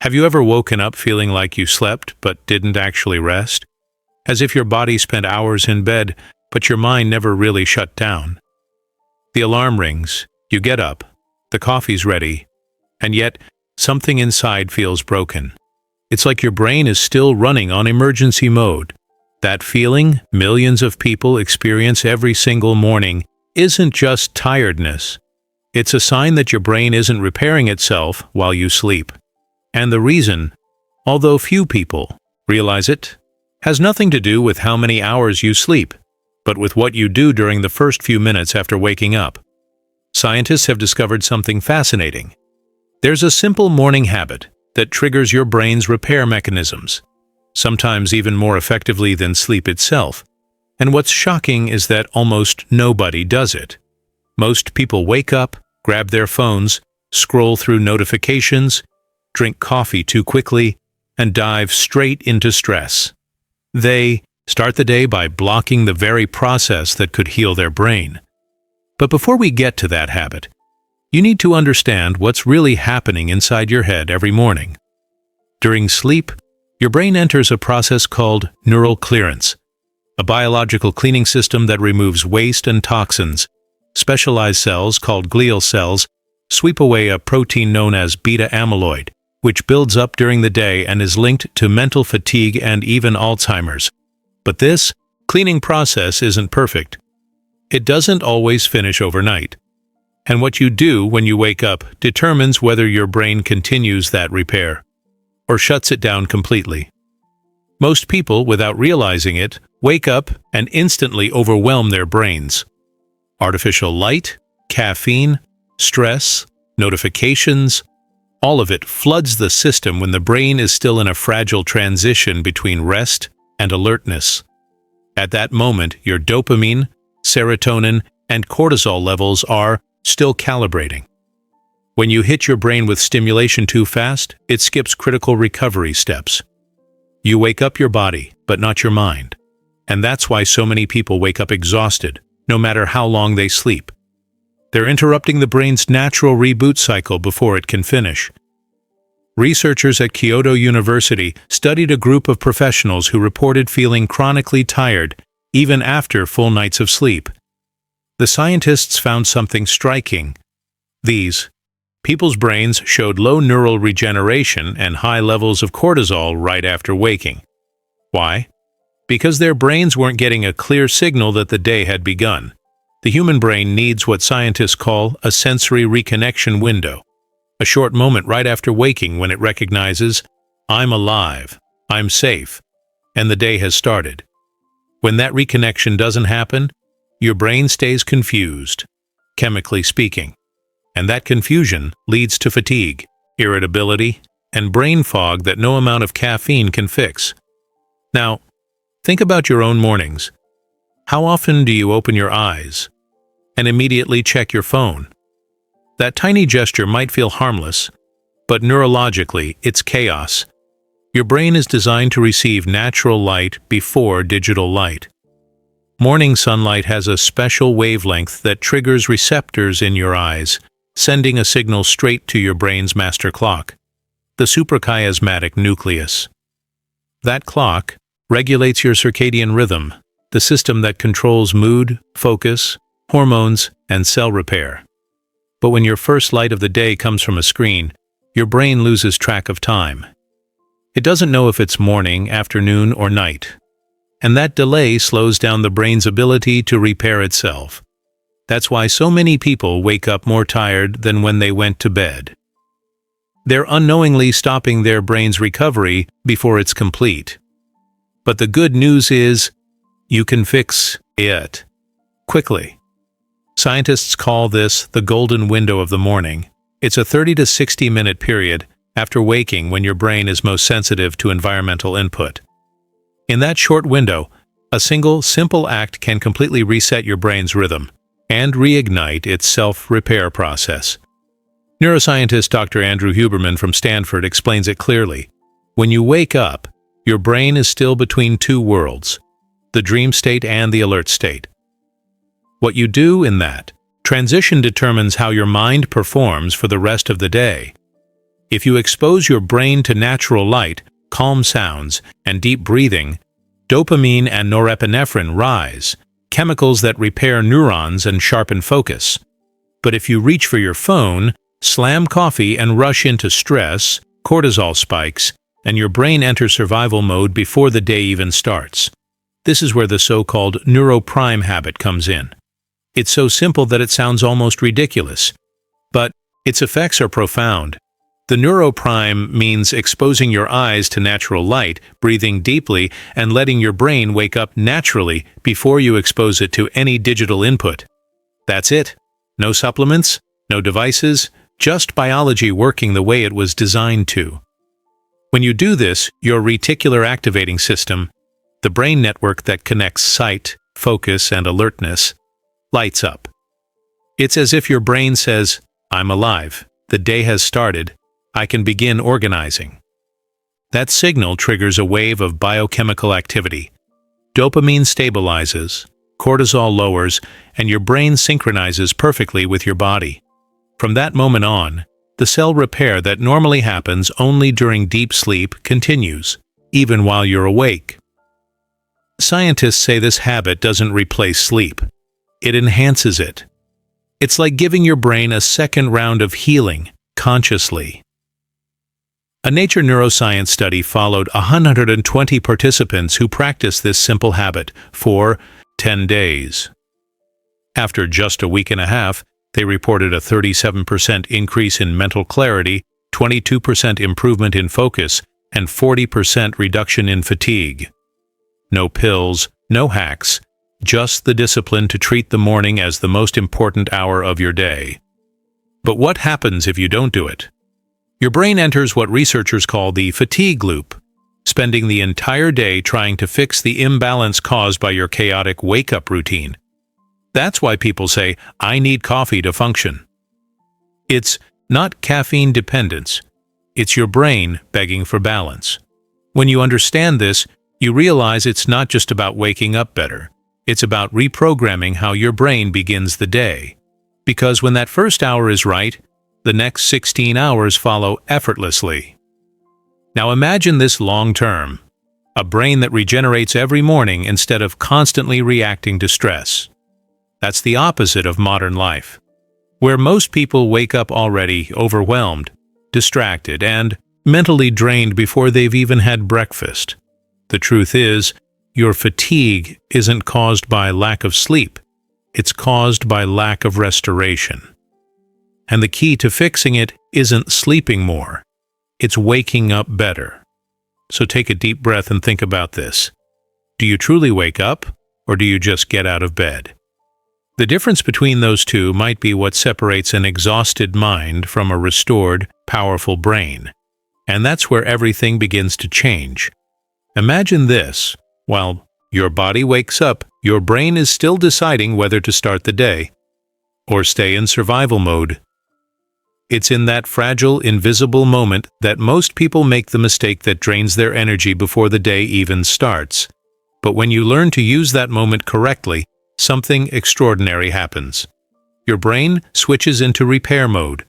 Have you ever woken up feeling like you slept but didn't actually rest? As if your body spent hours in bed, but your mind never really shut down. The alarm rings, you get up, the coffee's ready, and yet something inside feels broken. It's like your brain is still running on emergency mode. That feeling millions of people experience every single morning isn't just tiredness. It's a sign that your brain isn't repairing itself while you sleep. And the reason, although few people realize it, has nothing to do with how many hours you sleep, but with what you do during the first few minutes after waking up. Scientists have discovered something fascinating. There's a simple morning habit that triggers your brain's repair mechanisms, sometimes even more effectively than sleep itself. And what's shocking is that almost nobody does it. Most people wake up, grab their phones, scroll through notifications, drink coffee too quickly, and dive straight into stress. They start the day by blocking the very process that could heal their brain. But before we get to that habit, you need to understand what's really happening inside your head every morning. During sleep, your brain enters a process called neural clearance, a biological cleaning system that removes waste and toxins. Specialized cells, called glial cells, sweep away a protein known as beta-amyloid, which builds up during the day and is linked to mental fatigue and even Alzheimer's. But this cleaning process isn't perfect. It doesn't always finish overnight. And what you do when you wake up determines whether your brain continues that repair or shuts it down completely. Most people, without realizing it, wake up and instantly overwhelm their brains. Artificial light, caffeine, stress, notifications, all of it floods the system when the brain is still in a fragile transition between rest and alertness. At that moment, your dopamine, serotonin, and cortisol levels are still calibrating. When you hit your brain with stimulation too fast, it skips critical recovery steps. You wake up your body, but not your mind. And that's why so many people wake up exhausted, no matter how long they sleep. They're interrupting the brain's natural reboot cycle before it can finish. Researchers at Kyoto University studied a group of professionals who reported feeling chronically tired even after full nights of sleep. The scientists found something striking. People's brains showed low neural regeneration and high levels of cortisol right after waking. Why? Because their brains weren't getting a clear signal that the day had begun. The human brain needs what scientists call a sensory reconnection window, a short moment right after waking when it recognizes, I'm alive, I'm safe, and the day has started. When that reconnection doesn't happen, your brain stays confused, chemically speaking. And that confusion leads to fatigue, irritability, and brain fog that no amount of caffeine can fix. Now, think about your own mornings. How often do you open your eyes and immediately check your phone? That tiny gesture might feel harmless, but neurologically, it's chaos. Your brain is designed to receive natural light before digital light. Morning sunlight has a special wavelength that triggers receptors in your eyes, sending a signal straight to your brain's master clock, the suprachiasmatic nucleus. That clock regulates your circadian rhythm, the system that controls mood, focus, hormones, and cell repair. But when your first light of the day comes from a screen, your brain loses track of time. It doesn't know if it's morning, afternoon, or night. And that delay slows down the brain's ability to repair itself. That's why so many people wake up more tired than when they went to bed. They're unknowingly stopping their brain's recovery before it's complete. But the good news is, you can fix it quickly. Scientists call this the golden window of the morning. It's a 30 to 60-minute period after waking when your brain is most sensitive to environmental input. In that short window, a single, simple act can completely reset your brain's rhythm and reignite its self-repair process. Neuroscientist Dr. Andrew Huberman from Stanford explains it clearly. When you wake up, your brain is still between two worlds, the dream state and the alert state. What you do in that transition determines how your mind performs for the rest of the day. If you expose your brain to natural light, calm sounds, and deep breathing, dopamine and norepinephrine rise, chemicals that repair neurons and sharpen focus. But if you reach for your phone, slam coffee and rush into stress, cortisol spikes, and your brain enters survival mode before the day even starts. This is where the so-called neuroprime habit comes in. It's so simple that it sounds almost ridiculous, but its effects are profound. The neuroprime means exposing your eyes to natural light, breathing deeply, and letting your brain wake up naturally before you expose it to any digital input. That's it. No supplements, no devices, just biology working the way it was designed to. When you do this, your reticular activating system, the brain network that connects sight, focus, and alertness, lights up. It's as if your brain says, "I'm alive. The day has started. I can begin organizing." That signal triggers a wave of biochemical activity. Dopamine stabilizes, cortisol lowers, and your brain synchronizes perfectly with your body. From that moment on, the cell repair that normally happens only during deep sleep continues, even while you're awake. Scientists say this habit doesn't replace sleep. It enhances it. It's like giving your brain a second round of healing, consciously. A Nature neuroscience study followed 120 participants who practiced this simple habit for 10 days. After just a week and a half, they reported a 37% increase in mental clarity, 22% improvement in focus, and 40% reduction in fatigue. No pills, no hacks, just the discipline to treat the morning as the most important hour of your day. But what happens if you don't do it? Your brain enters what researchers call the fatigue loop, spending the entire day trying to fix the imbalance caused by your chaotic wake-up routine. That's why people say, "I need coffee to function." It's not caffeine dependence. It's your brain begging for balance. When you understand this, you realize it's not just about waking up better. It's about reprogramming how your brain begins the day. Because when that first hour is right, the next 16 hours follow effortlessly. Now imagine this long term. A brain that regenerates every morning instead of constantly reacting to stress. That's the opposite of modern life, where most people wake up already overwhelmed, distracted, and mentally drained before they've even had breakfast. The truth is, your fatigue isn't caused by lack of sleep. It's caused by lack of restoration. And the key to fixing it isn't sleeping more. It's waking up better. So take a deep breath and think about this. Do you truly wake up, or do you just get out of bed? The difference between those two might be what separates an exhausted mind from a restored, powerful brain. And that's where everything begins to change. Imagine this. While your body wakes up, your brain is still deciding whether to start the day or stay in survival mode. It's in that fragile, invisible moment that most people make the mistake that drains their energy before the day even starts. But when you learn to use that moment correctly, something extraordinary happens. Your brain switches into repair mode.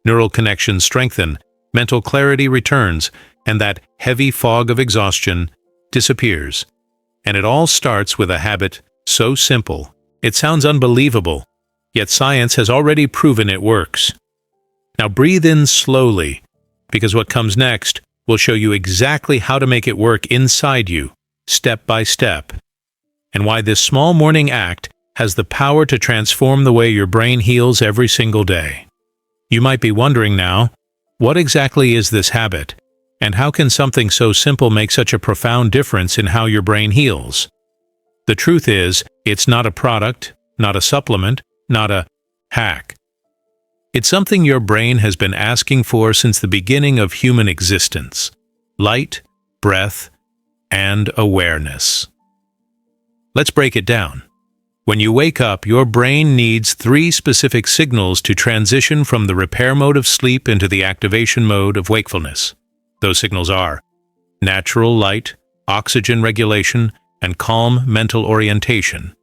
Neural connections strengthen, mental clarity returns, and that heavy fog of exhaustion disappears. And it all starts with a habit so simple. It sounds unbelievable, yet science has already proven it works. Now breathe in slowly, because what comes next will show you exactly how to make it work inside you, step by step, and why this small morning act has the power to transform the way your brain heals every single day. You might be wondering now, what exactly is this habit, and how can something so simple make such a profound difference in how your brain heals? The truth is, it's not a product, not a supplement, not a hack. It's something your brain has been asking for since the beginning of human existence: light, breath, and awareness. Let's break it down. When you wake up, your brain needs 3 specific signals to transition from the repair mode of sleep into the activation mode of wakefulness. Those signals are natural light, oxygen regulation, and calm mental orientation.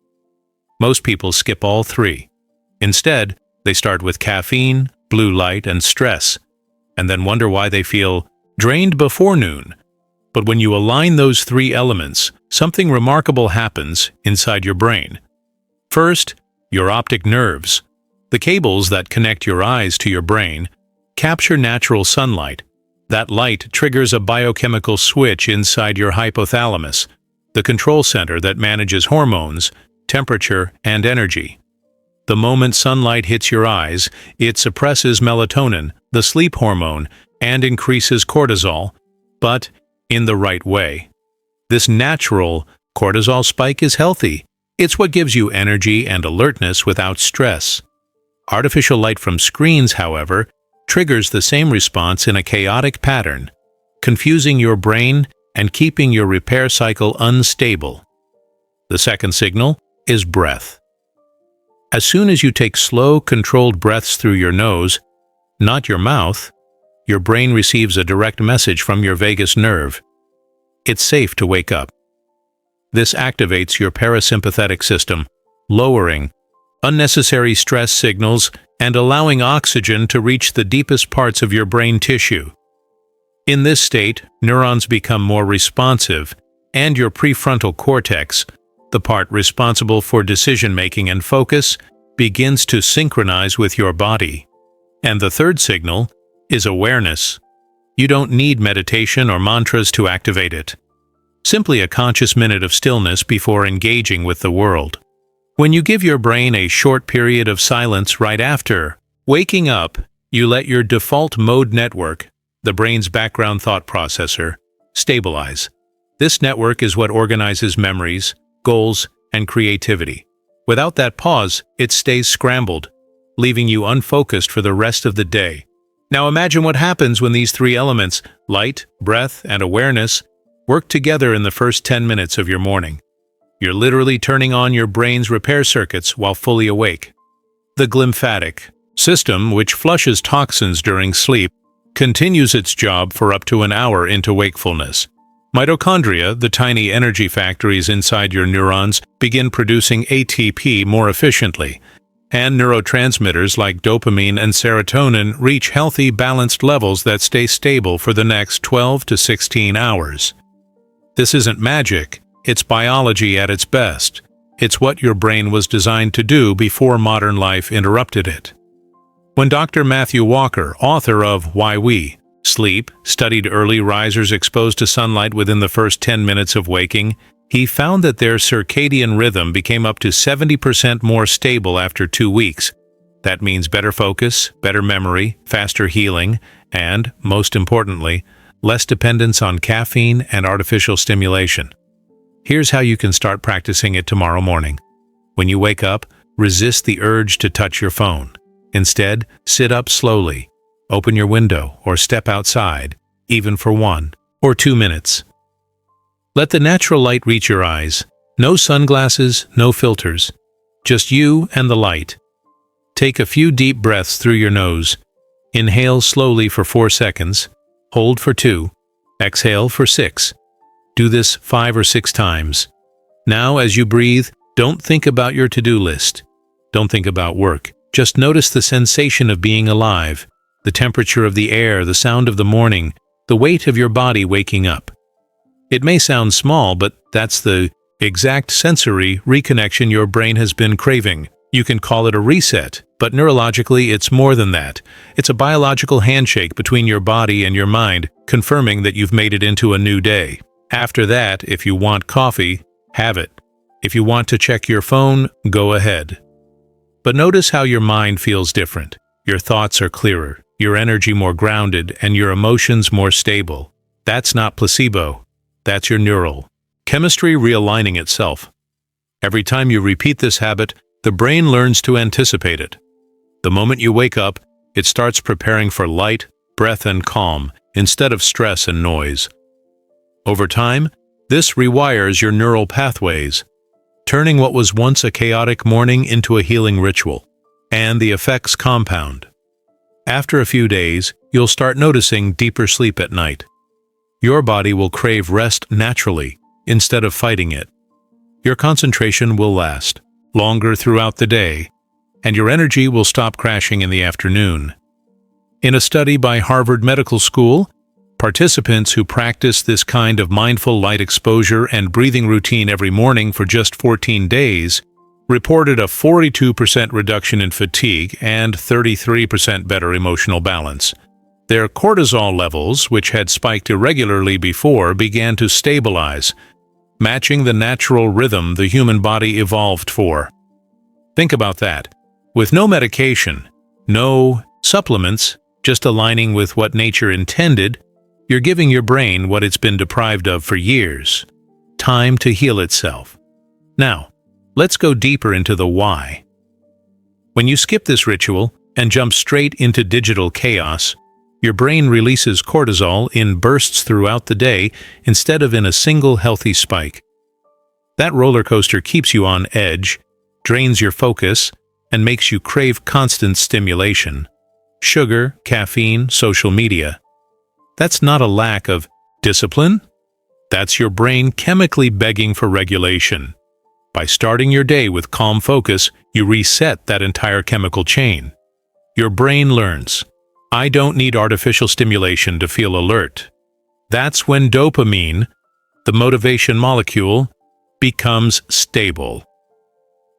Most people skip all 3. Instead, they start with caffeine, blue light, and stress. and then wonder why they feel drained before noon. But when you align those three elements, something remarkable happens inside your brain. First, your optic nerves, the cables that connect your eyes to your brain, capture natural sunlight. That light triggers a biochemical switch inside your hypothalamus, the control center that manages hormones, temperature, and energy. The moment sunlight hits your eyes, it suppresses melatonin, the sleep hormone, and increases cortisol, but in the right way. This natural cortisol spike is healthy. It's what gives you energy and alertness without stress. Artificial light from screens, however, triggers the same response in a chaotic pattern, confusing your brain and keeping your repair cycle unstable. The second signal is breath. As soon as you take slow, controlled breaths through your nose, not your mouth, your brain receives a direct message from your vagus nerve. It's safe to wake up. This activates your parasympathetic system, lowering unnecessary stress signals and allowing oxygen to reach the deepest parts of your brain tissue. In this state, neurons become more responsive, and your prefrontal cortex, the part responsible for decision-making and focus, begins to synchronize with your body. And the third signal is awareness. You don't need meditation or mantras to activate it. Simply a conscious minute of stillness before engaging with the world. When you give your brain a short period of silence right after waking up, you let your default mode network, the brain's background thought processor, stabilize. This network is what organizes memories, goals, and creativity. Without that pause, it stays scrambled, leaving you unfocused for the rest of the day. Now imagine what happens when these three elements, light, breath, and awareness, work together in the first 10 minutes of your morning. You're literally turning on your brain's repair circuits while fully awake. The glymphatic system, which flushes toxins during sleep, continues its job for up to an hour into wakefulness. Mitochondria, the tiny energy factories inside your neurons, begin producing ATP more efficiently, and neurotransmitters like dopamine and serotonin reach healthy, balanced levels that stay stable for the next 12 to 16 hours. This isn't magic. It's biology at its best. It's what your brain was designed to do before modern life interrupted it. When Dr. Matthew Walker, author of Why We Sleep, studied early risers exposed to sunlight within the first 10 minutes of waking, he found that their circadian rhythm became up to 70% more stable after 2 weeks. That means better focus, better memory, faster healing, and, most importantly, less dependence on caffeine and artificial stimulation. Here's how you can start practicing it tomorrow morning. When you wake up, resist the urge to touch your phone. Instead, sit up slowly, open your window, or step outside, even for 1 or 2 minutes. Let the natural light reach your eyes. No sunglasses, no filters. Just you and the light. Take a few deep breaths through your nose. Inhale slowly for 4 seconds. Hold for 2. Exhale for 6. Do this 5 or 6 times. Now, as you breathe, don't think about your to-do list. Don't think about work. Just notice the sensation of being alive, the temperature of the air, the sound of the morning, the weight of your body waking up. It may sound small, but that's the exact sensory reconnection your brain has been craving. You can call it a reset, but neurologically it's more than that. It's a biological handshake between your body and your mind, confirming that you've made it into a new day. After that, if you want coffee, have it. If you want to check your phone, go ahead. But notice how your mind feels different. Your thoughts are clearer, your energy more grounded, and your emotions more stable. That's not placebo. That's your neural chemistry realigning itself. Every time you repeat this habit, the brain learns to anticipate it. The moment you wake up, it starts preparing for light, breath, and calm, instead of stress and noise. Over time, this rewires your neural pathways, turning what was once a chaotic morning into a healing ritual. And the effects compound. After a few days, you'll start noticing deeper sleep at night. Your body will crave rest naturally, instead of fighting it. Your concentration will last longer throughout the day, and your energy will stop crashing in the afternoon. In a study by Harvard Medical School, participants who practiced this kind of mindful light exposure and breathing routine every morning for just 14 days reported a 42% reduction in fatigue and 33% better emotional balance. Their cortisol levels, which had spiked irregularly before, began to stabilize, matching the natural rhythm the human body evolved for. Think about that. With no medication, no supplements, just aligning with what nature intended, you're giving your brain what it's been deprived of for years. Time to heal itself. Now, let's go deeper into the why. When you skip this ritual and jump straight into digital chaos, your brain releases cortisol in bursts throughout the day instead of in a single healthy spike. That roller coaster keeps you on edge, drains your focus, and makes you crave constant stimulation. Sugar, caffeine, social media. That's not a lack of discipline. That's your brain chemically begging for regulation. By starting your day with calm focus, you reset that entire chemical chain. Your brain learns, I don't need artificial stimulation to feel alert. That's when dopamine, the motivation molecule, becomes stable.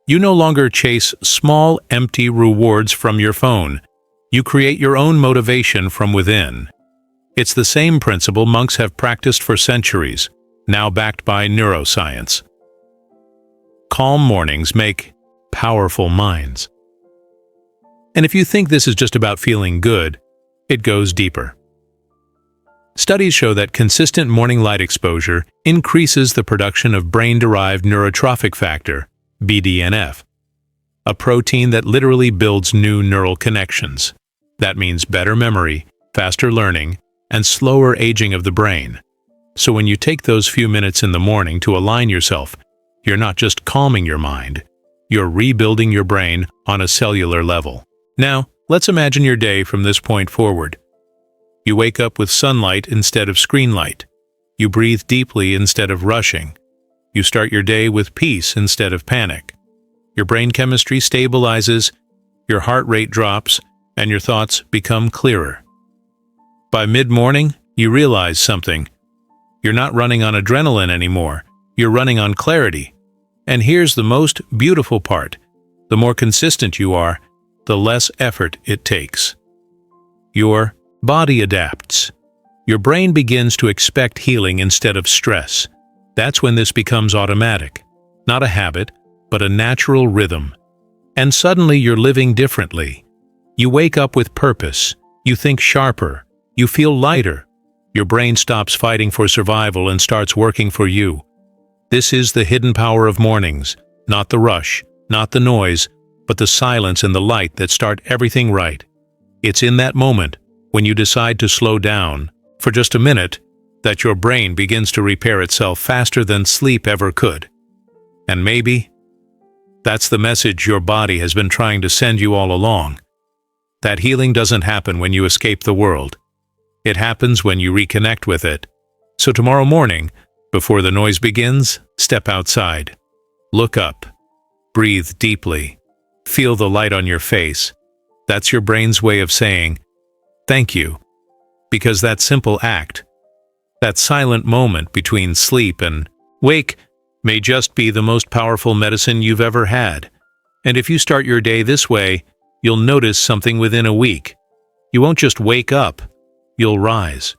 You no longer chase small, empty rewards from your phone. You create your own motivation from within. It's the same principle monks have practiced for centuries, now backed by neuroscience. Calm mornings make powerful minds. And if you think this is just about feeling good, it goes deeper. Studies show that consistent morning light exposure increases the production of brain-derived neurotrophic factor, BDNF, a protein that literally builds new neural connections. That means better memory, faster learning, and slower aging of the brain. So when you take those few minutes in the morning to align yourself, you're not just calming your mind, you're rebuilding your brain on a cellular level. Now, let's imagine your day from this point forward. You wake up with sunlight instead of screen light. You breathe deeply instead of rushing. You start your day with peace instead of panic. Your brain chemistry stabilizes, your heart rate drops, and your thoughts become clearer. By mid-morning, you realize something. You're not running on adrenaline anymore. You're running on clarity. And here's the most beautiful part. The more consistent you are, the less effort it takes. Your body adapts. Your brain begins to expect healing instead of stress. That's when this becomes automatic. Not a habit, but a natural rhythm. And suddenly you're living differently. You wake up with purpose. You think sharper. You feel lighter. Your brain stops fighting for survival and starts working for you. This is the hidden power of mornings. Not the rush, not the noise, but the silence and the light that start everything right. It's in that moment, when you decide to slow down, for just a minute, that your brain begins to repair itself faster than sleep ever could. And maybe that's the message your body has been trying to send you all along. That healing doesn't happen when you escape the world. It happens when you reconnect with it. So tomorrow morning, before the noise begins, step outside. Look up. Breathe deeply. Feel the light on your face. That's your brain's way of saying, thank you. Because that simple act, that silent moment between sleep and wake, may just be the most powerful medicine you've ever had. And if you start your day this way, you'll notice something within a week. You won't just wake up, you'll rise.